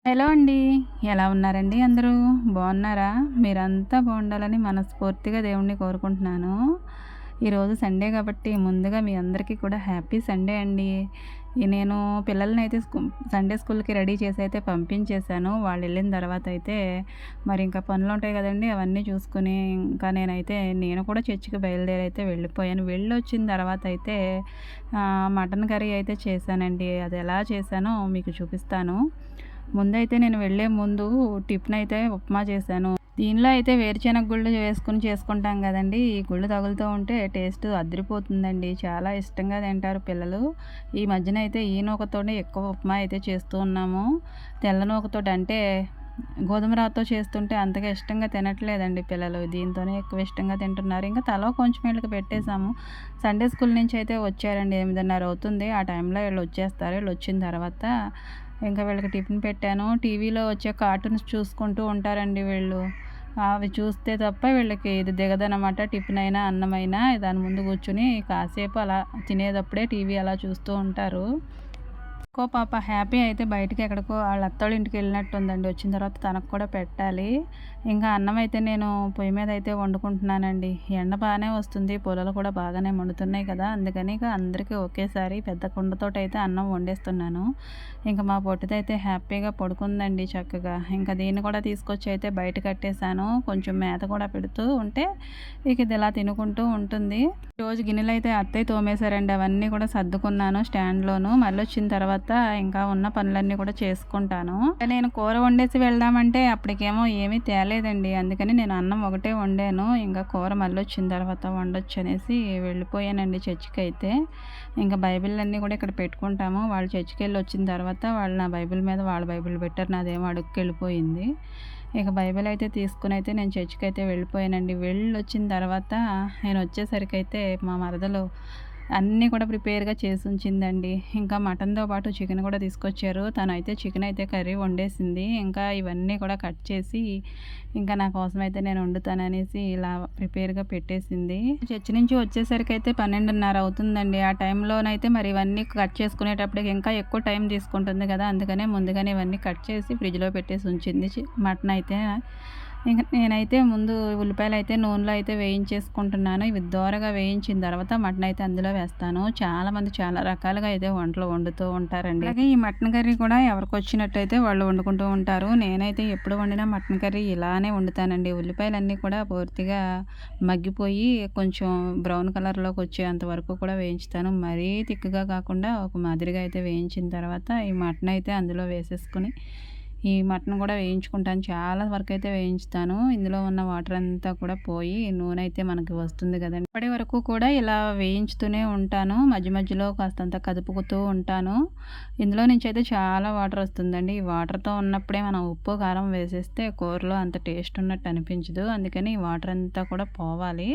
Hello అండి. ఎలా ఉన్నారండి అందరూ? బాగున్నారా? మీరంతా బాగుండాలని మనస్ఫూర్తిగా దేవుడిని కోరుకుంటున్నాను. ఈరోజు సండే కాబట్టి ముందుగా మీ అందరికీ కూడా హ్యాపీ సండే అండి. నేను పిల్లలనైతే సండే స్కూల్‌కి రెడీ చేసైతే పంపించేశాను. వాళ్ళెళ్ళిన తర్వాతయితే మరి ఇంకా పనులుంటాయి గదండీ! అవన్నీ చూసుకొని ఇంకా నేను కూడా చర్చికి బయలుదేరైతే వెళ్ళిపోయాను. వెళ్ళొచ్చిన తర్వాతయితే మటన్ కర్రీ అయితే చేశానండి. అది ఎలా చేశానో మీకు చూపిస్తాను. ముందైతే నేను వెళ్ళే ముందు టిఫినయితే ఉప్మా చేశాను. దీనిలో అయితే వేరుశెనగ గుళ్ళు వేసుకొని చేసుకుంటాం గదండీ! ఈ గుళ్ళు తగులుతూ ఉంటే టేస్ట్ అదిరిపోతుందండి. చాలా ఇష్టంగా తింటారు పిల్లలు. ఈ మధ్యన అయితే ఈ నూకతోనే ఎక్కువ ఉప్మా అయితే చేస్తూ ఉన్నాము. తెల్ల నూకతోటి అంటే గోధుమ రవ్వతో చేస్తుంటే అంతగా ఇష్టంగా తినట్లేదండి పిల్లలు. దీంతోనే ఎక్కువ ఇష్టంగా తింటున్నారు. ఇంకా తలా కొంచెం ఈళ్ళకి పెట్టేసాము. సండే స్కూల్ నుంచి అయితే వచ్చారండి. 8:30 అవుతుంది. ఆ టైంలో ఈళ్ళొచ్చేస్తారు. ఈళ్ళొచ్చిన తర్వాత ఇంకా వీళ్ళకి టిఫిన్ పెట్టాను. టీవీలో వచ్చే కార్టూన్స్ చూసుకుంటూ ఉంటారండి వీళ్ళు. అవి చూస్తే తప్ప వీళ్ళకి ఇది దిగదనమాట. టిఫిన్ అయినా, అన్నమైనా దాని ముందు కూర్చొని కాసేపు అలా తినేటప్పుడే టీవీ అలా చూస్తూ ఉంటారు. ఇంకో పాప హ్యాపీ అయితే బయటికి ఎక్కడికో ఆళ్ళ అత్తోళ్ళ ఇంటికెళ్ళినట్టుందండి. వచ్చిన తర్వాత తనకు కూడా పెట్టాలి. ఇంకా అన్నం అయితే నేను పొయ్యి మీద అయితే వండుకుంటున్నానండి. ఎండ బానే వస్తుంది. పుల్లలు కూడా బాగానే మండుతున్నాయి కదా! అందుకని ఇక అందరికీ ఒకేసారి పెద్ద కుండతోటైతే అన్నం వండేస్తున్నాను. ఇంక మా పొట్టిదైతే హ్యాపీగా పడుకుందండి చక్కగా. ఇంకా దీన్ని కూడా తీసుకొచ్చి అయితే బయట కట్టేసాను. కొంచెం మేత కూడా పెడుతూ ఉంటే ఇక ఇది ఇలా తినుకుంటూ ఉంటుంది. రోజు గిన్నెలైతే అత్తయ్య తోమేశారండి. అవన్నీ కూడా సర్దుకున్నాను స్టాండ్‌లోను. మళ్ళొచ్చిన తర్వాత ఇంకా ఉన్న పనులన్నీ కూడా చేసుకుంటాను. నేను కూర వండేసి వెళ్దామంటే అప్పటికేమో ఏమీ తేలేదండి. అందుకని నేను అన్నం ఒకటే వండాను. ఇంకా కూర మళ్ళొచ్చిన తర్వాత వండొచ్చనేసి వెళ్ళిపోయానండి చర్చికైతే. ఇంకా బైబిళ్ళన్నీ కూడా ఇక్కడ పెట్టుకుంటాము. వాళ్ళు చర్చికెళ్ళి వచ్చిన తర్వాత వాళ్ళు నా బైబిల్ మీద వాళ్ళ బైబిల్ పెట్టారు. నాదేమో అడుక్కెళ్ళిపోయింది. ఇక బైబిల్ అయితే తీసుకొనైతే నేను చర్చికైతే వెళ్ళిపోయానండి. వెళ్ళొచ్చిన తర్వాత నేనొచ్చేసరికైతే మా మరదలు అన్నీ కూడా ప్రిపేర్‌గా చేసుంచిందండి. ఇంకా మటన్‌తో పాటు చికెన్ కూడా తీసుకొచ్చారు. తనైతే చికెన్ అయితే కర్రీ వండేసింది. ఇంకా ఇవన్నీ కూడా కట్ చేసి ఇంకా నా కోసమయితే నేను వండుతాననేసి ఇలా ప్రిపేర్‌గా పెట్టేసింది. చర్చి నుంచి వచ్చేసరికైతే 12:30 అవుతుందండి. ఆ టైంలోనైతే మరి ఇవన్నీ కట్ చేసుకునేటప్పటికి ఇంకా ఎక్కువ టైం తీసుకుంటుంది కదా! అందుకనే ముందుగానే ఇవన్నీ కట్ చేసి ఫ్రిడ్జ్‌లో పెట్టేసి ఉంచింది. మటన్ అయితే ఇంక నేనైతే ముందు ఉల్లిపాయలైతే నూనెలో అయితే వేయించేసుకుంటున్నాను. ఇవి దోరగా వేయించిన తర్వాత మటన్ అయితే అందులో వేస్తాను. చాలామంది చాలా రకాలుగా అయితే వంటలు వండుతూ ఉంటారండి. అలాగే ఈ మటన్ కర్రీ కూడా ఎవరికొచ్చినట్టయితే వాళ్ళు వండుకుంటూ ఉంటారు. నేనైతే ఎప్పుడు వండినా మటన్ కర్రీ ఇలానే వండుతానండి. ఉల్లిపాయలన్నీ కూడా పూర్తిగా మగ్గిపోయి కొంచెం బ్రౌన్ కలర్‌లోకి వచ్చేంత వరకు కూడా వేయించుతాను. మరీ తిక్కుగా కాకుండా ఒక మాదిరిగా అయితే వేయించిన తర్వాత ఈ మటన్ అయితే అందులో వేసేసుకొని ఈ మటన్ కూడా వేయించుకుంటాను. చాలా వరకైతే వేయించుతాను. ఇందులో ఉన్న వాటర్ అంతా కూడా పోయి నూనె అయితే మనకి వస్తుంది కదండీ! అప్పటి వరకు కూడా ఇలా వేయించుతూనే ఉంటాను. మధ్య మధ్యలో కాస్తంత కదుపుతూ ఉంటాను. ఇందులో నుంచి అయితే చాలా వాటర్ వస్తుందండి. ఈ వాటర్‌తో ఉన్నప్పుడే మనం ఉప్పు, కారం వేసేస్తే కూరలో అంత టేస్ట్ ఉన్నట్టు అనిపించదు. అందుకని ఈ వాటర్ అంతా కూడా పోవాలి.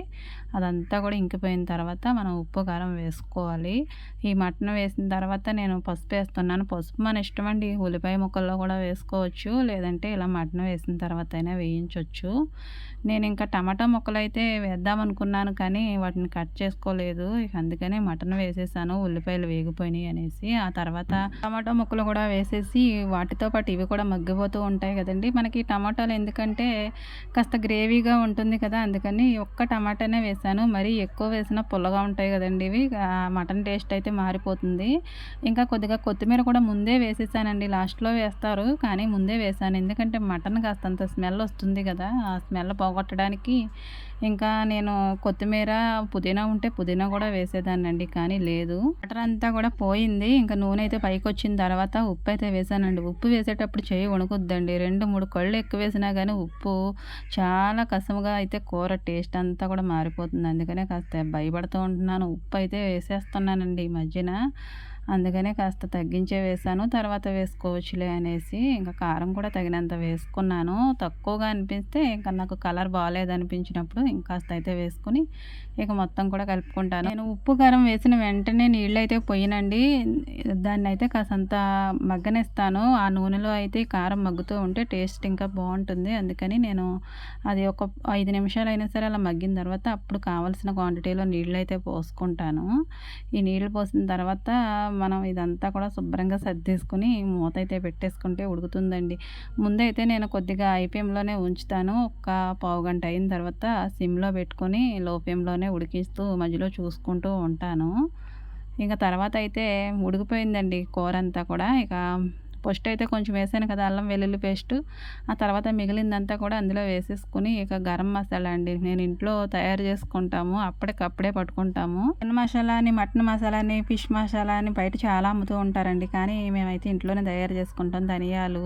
అదంతా కూడా ఇంకిపోయిన తర్వాత మనం ఉప్పు, కారం వేసుకోవాలి. ఈ మటన్ వేసిన తర్వాత నేను పసుపేస్తున్నాను. పసుపు మన ఇష్టమండి. ఉల్లిపాయ ముక్కల్లో కూడా వేసుకోవచ్చు. లేదంటే ఇలా మటన్ వేసిన తర్వాత అయినా వేయించొచ్చు. నేనింకా టమాటా ముక్కలైతే వేద్దామనుకున్నాను కానీ వాటిని కట్ చేసుకోలేదు. ఇక అందుకనే మటన్ వేసేసాను. ఉల్లిపాయలు వేగిపోయినాయి అనేసి. ఆ తర్వాత టమాటా ముక్కలు కూడా వేసేసి వాటితో పాటు ఇవి కూడా మగ్గిపోతూ ఉంటాయి కదండీ! మనకి టమాటాలు ఎందుకంటే కాస్త గ్రేవీగా ఉంటుంది కదా! అందుకని ఒక్క టమాటానే వేశాను. మరీ ఎక్కువ వేసినా పుల్లగా ఉంటాయి కదండీ ఇవి. మటన్ టేస్ట్ అయితే మారిపోతుంది. ఇంకా కొద్దిగా కొత్తిమీర కూడా ముందే వేసేసానండి. లాస్ట్‌లో వేస్తారు. కానీ ముందే వేశాను. ఎందుకంటే మటన్ కాస్తంత స్మెల్ వస్తుంది కదా! ఆ స్మెల్ పోగొట్టడానికి ఇంకా నేను కొత్తిమీర, పుదీనా ఉంటే పుదీనా కూడా వేసేదాన్నండి. కానీ లేదు. వాటర్ అంతా కూడా పోయింది. ఇంకా నూనె అయితే పైకొచ్చిన తర్వాత ఉప్పైతే వేశానండి. ఉప్పు వేసేటప్పుడు చెయ్యి వణుకుద్దండి. 2, 3 కళ్ళు ఎక్కువేసినా గానీ ఉప్పు చాలా కసముగా అయితే కూర టేస్ట్ అంతా కూడా మారిపోతుంది. అందుకనే కాస్త భయపడుతూ ఉంటున్నాను. ఉప్పైతే వేసేస్తున్నానండి ఈ మధ్యన. అందుకనే కాస్త తగ్గించే వేశాను. తర్వాత వేసుకోవచ్చులే అనేసి ఇంకా కారం కూడా తగినంత వేసుకున్నాను. తక్కువగా అనిపిస్తే ఇంకా నాకు కలర్ బాలేదనిపించినప్పుడు ఇంకాస్త అయితే వేసుకొని ఇక మొత్తం కూడా కలుపుకుంటాను. నేను ఉప్పు, కారం వేసిన వెంటనే నీళ్ళైతే పొయ్యనండి. దాన్నయితే కాసంత మగ్గనిస్తాను. ఆ నూనెలో అయితే ఈ కారం మగ్గుతూ ఉంటే టేస్ట్ ఇంకా బావుంటుంది. అందుకని నేను అది ఒక 5 నిమిషాలైనా సరే అలా మగ్గిన తర్వాత అప్పుడు కావాల్సిన క్వాంటిటీలో నీళ్ళైతే పోసుకుంటాను. ఈ నీళ్ళు పోసిన తర్వాత మనం ఇదంతా కూడా శుభ్రంగా సర్దేసుకొని మూత అయితే పెట్టేసుకుంటే ఉడుకుతుందండి. ముందైతే నేను కొద్దిగా హై ఫ్లేమ్‌లోనే ఉంచుతాను. ఒక పావుగంట అయిన తర్వాత సిమ్‌లో పెట్టుకొని లో ఫ్లేమ్‌లోనే ఉడికిస్తూ మధ్యలో చూసుకుంటూ ఉంటాను. ఇంక తర్వాత అయితే ఉడికిపోయిందండి కూరంతా కూడా. ఇక ఫస్ట్ అయితే కొంచెం వేసాను కదా అల్లం వెల్లుల్లి పేస్టు. ఆ తర్వాత మిగిలిందంతా కూడా అందులో వేసేసుకొని ఇక గరం మసాలా అండి. నేను ఇంట్లో తయారు చేసుకుంటాము. అప్పటికప్పుడే పట్టుకుంటాము. చికెన్ మసాలా అని, మటన్ మసాలా అని, ఫిష్ మసాలా అని బయట చాలా అమ్ముతూ ఉంటారండి. కానీ మేమైతే ఇంట్లోనే తయారు చేసుకుంటాం. ధనియాలు,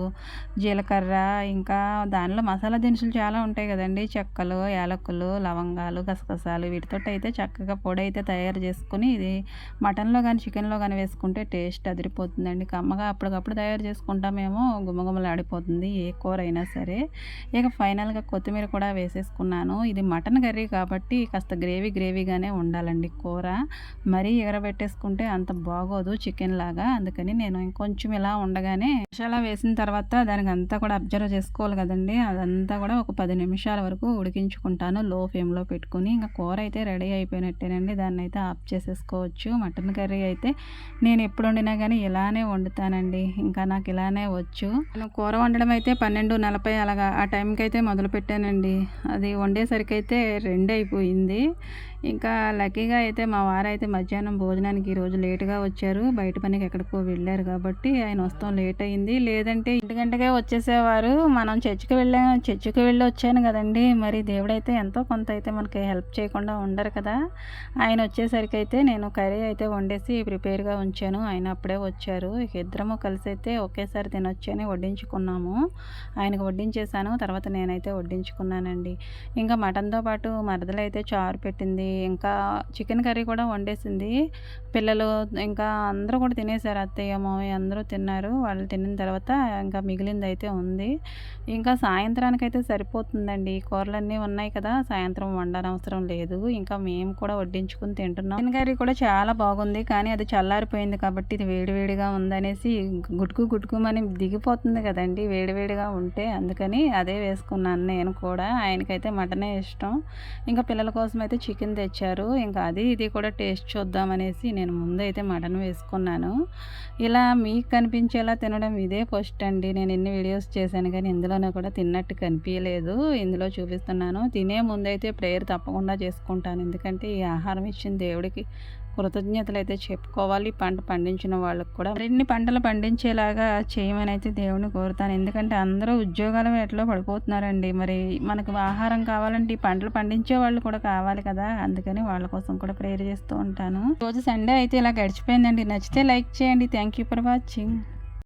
జీలకర్ర, ఇంకా దానిలో మసాలా దినుసులు చాలా ఉంటాయి కదండీ! చెక్కలు, యాలకులు, లవంగాలు, గసగసాలు వీటితోటైతే చక్కగా పొడి అయితే తయారు చేసుకొని ఇది మటన్‌లో గానీ, చికెన్‌లో గానీ వేసుకుంటే టేస్ట్ అదిరిపోతుందండి. కమ్మగా అప్పటికప్పుడు తయారు చేసుకుంటామేమో గుమగుమలాడిపోతుంది ఏ కూర అయినా సరే. ఇక ఫైనల్‌గా కొత్తిమీర కూడా వేసేసుకున్నాను. ఇది మటన్ కర్రీ కాబట్టి కాస్త గ్రేవీగానే ఉండాలండి కూర. మరీ ఎగరబెట్టేసుకుంటే అంత బాగోదు చికెన్‌లాగా. అందుకని నేను ఇంకొంచెం ఇలా ఉండగానే మసాలా వేసిన తర్వాత దానికంతా కూడా అబ్జర్వ్ చేసుకోవాలి కదండీ! అదంతా కూడా ఒక 10 నిమిషాల వరకు ఉడికించుకుంటాను లో ఫ్లేమ్‌లో పెట్టుకొని. ఇంక కూర అయితే రెడీ అయిపోయినట్టేనండి. దాన్నయితే ఆఫ్ చేసేసుకోవచ్చు. మటన్ కర్రీ అయితే నేను ఎప్పుడు వండినా గానీ ఇలానే వండుతానండి. ఇంకా నాకు ఇలానే వచ్చు. నేను కూర వండడం అయితే 12:40 అలాగా ఆ టైంకైతే మొదలుపెట్టానండి. అది వండేసరికైతే 2 అయిపోయింది. ఇంకా లక్కీగా అయితే మా వారైతే మధ్యాహ్నం భోజనానికి ఈరోజు లేట్‌గా వచ్చారు. బయట పనికి ఎక్కడికో వెళ్ళారు కాబట్టి ఆయన వస్తాం లేట్ అయింది. లేదంటే 1 గంటకే వచ్చేసేవారు. మనం చర్చికి వెళ్ళి వచ్చాను కదండీ! మరి దేవుడైతే ఎంతో కొంత అయితే మనకి హెల్ప్ చేయకుండా ఉండరు కదా! ఆయన వచ్చేసరికైతే నేను కర్రీ అయితే వండేసి ప్రిపేర్‌గా ఉంచాను. ఆయన అప్పుడే వచ్చారు. ఇక ఇద్దరము కలిసైతే ఒకేసారి తినొచ్చని వడ్డించుకున్నాము. ఆయనకు వడ్డించేసాను. తర్వాత నేనైతే వడ్డించుకున్నానండి. ఇంకా మటన్‌తో పాటు మరదలైతే చారు పెట్టింది. ఇంకా చికెన్ కర్రీ కూడా వండేసింది. పిల్లలు ఇంకా అందరూ కూడా తినేసారు. అత్తయ్య, మామయ్య అందరూ తిన్నారు. వాళ్ళు తినిన తర్వాత ఇంకా మిగిలిందైతే ఉంది. ఇంకా సాయంత్రానికైతే సరిపోతుందండి. కూరలన్నీ ఉన్నాయి కదా! సాయంత్రం వండనవసరం లేదు. ఇంకా మేము కూడా వడ్డించుకొని తింటున్నాం. చికెన్ కర్రీ కూడా చాలా బాగుంది. కానీ అది చల్లారిపోయింది కాబట్టి ఇది వేడివేడిగా ఉందనేసి గుటుకుమని దిగిపోతుంది కదండీ! వేడివేడిగా ఉంటే. అందుకని అదే వేసుకున్నాను నేను కూడా. ఆయనకైతే మటనే ఇష్టం. ఇంకా పిల్లల కోసం అయితే చికెన్ తెచ్చారు. ఇంకా ఇది కూడా టేస్ట్ చూద్దామనేసి నేను ముందైతే మటన్ వేసుకున్నాను. ఇలా మీకు కనిపించేలా తినడం ఇదే ఫస్ట్ అండి. నేను ఎన్ని వీడియోస్ చేశాను కానీ ఇందులోనే కూడా తిన్నట్టు కనిపియలేదు. ఇందులో చూపిస్తున్నాను. తినే ముందైతే ప్రేయర్ తప్పకుండా చేసుకుంటాను. ఎందుకంటే ఈ ఆహారం ఇచ్చిన దేవుడికి కృతజ్ఞతలైతే చెప్పుకోవాలి. పంట పండించిన వాళ్ళకి కూడా మరిన్ని పంటలు పండించేలాగా చేయమని అయితే దేవుడిని కోరుతాను. ఎందుకంటే అందరూ ఉద్యోగాల వేటలో పడిపోతున్నారండి. మరి మనకు ఆహారం కావాలంటే ఈ పంటలు పండించే వాళ్ళు కూడా కావాలి కదా! అందుకని వాళ్ళ కోసం కూడా ప్రేయర్ చేస్తూ ఉంటాను. రోజు సండే అయితే ఇలా గడిచిపోయిందండి. నచ్చితే లైక్ చేయండి. Thank you for watching.